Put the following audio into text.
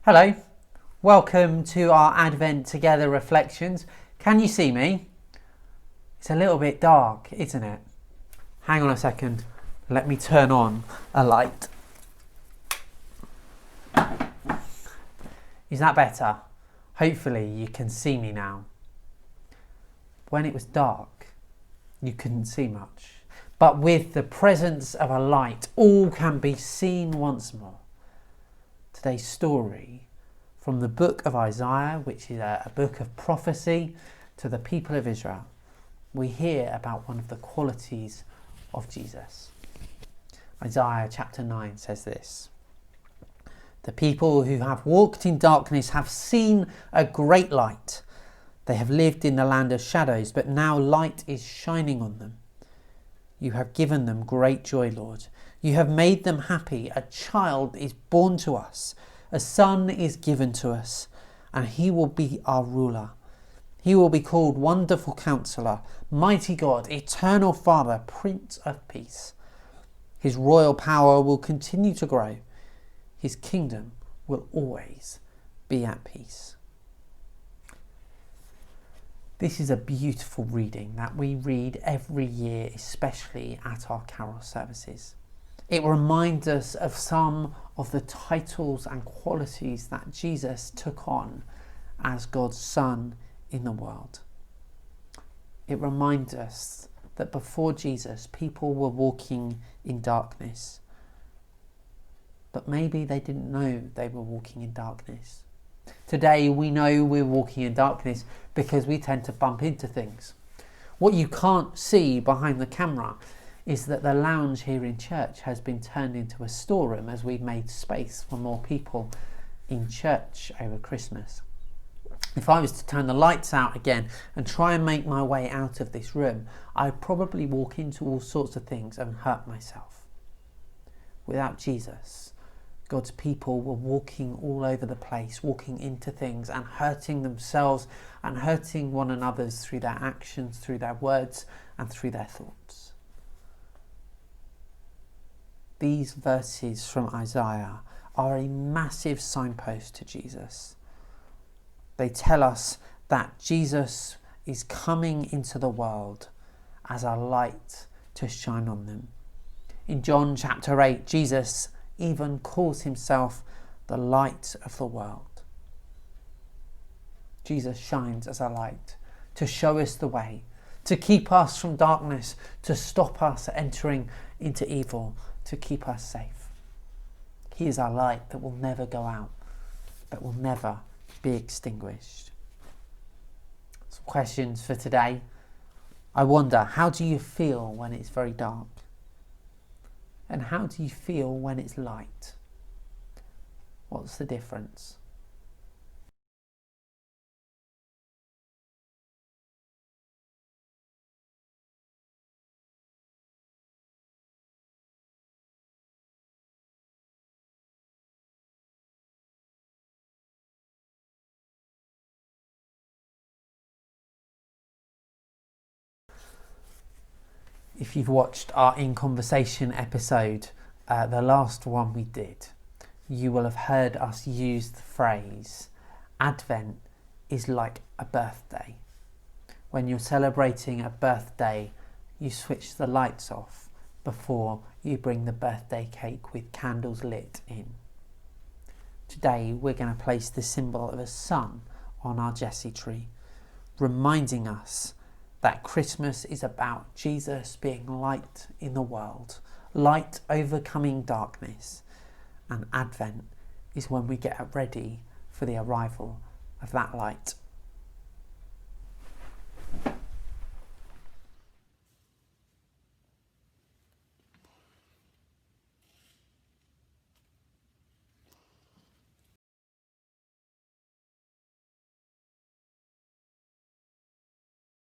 Hello, welcome to our Advent Together reflections. Can you see me? It's a little bit dark, isn't it? Hang on a second, let me turn on a light. Is that better? Hopefully you can see me now. When it was dark, you couldn't see much. But with the presence of a light, all can be seen once more. Today's story from the book of Isaiah, which is a book of prophecy to the people of Israel. We hear about one of the qualities of Jesus. Isaiah chapter 9 says this: "The people who have walked in darkness have seen a great light. They have lived in the land of shadows, but now light is shining on them. You have given them great joy, Lord. You have made them happy. A child is born to us. A son is given to us, and he will be our ruler. He will be called Wonderful Counselor, Mighty God, Eternal Father, Prince of Peace. His royal power will continue to grow. His kingdom will always be at peace." This is a beautiful reading that we read every year, especially at our carol services. It reminds us of some of the titles and qualities that Jesus took on as God's Son in the world. It reminds us that before Jesus, people were walking in darkness, but maybe they didn't know they were walking in darkness. Today we know we're walking in darkness because we tend to bump into things. What you can't see behind the camera is that the lounge here in church has been turned into a storeroom as we've made space for more people in church over Christmas. If I was to turn the lights out again and try and make my way out of this room, I'd probably walk into all sorts of things and hurt myself. Without Jesus, God's people were walking all over the place, walking into things and hurting themselves and hurting one another through their actions, through their words and through their thoughts. These verses from Isaiah are a massive signpost to Jesus. They tell us that Jesus is coming into the world as a light to shine on them. In John chapter 8, Jesus even calls himself the light of the world. Jesus shines as a light to show us the way, to keep us from darkness, to stop us entering into evil, to keep us safe. He is our light that will never go out, that will never be extinguished. Some questions for today. I wonder, how do you feel when it's very dark? And how do you feel when it's light? What's the difference? If you've watched our In Conversation episode, the last one we did, you will have heard us use the phrase, Advent is like a birthday. When you're celebrating a birthday, you switch the lights off before you bring the birthday cake with candles lit in. Today we're going to place the symbol of a sun on our Jesse tree, reminding us that Christmas is about Jesus being light in the world, light overcoming darkness, and Advent is when we get ready for the arrival of that light.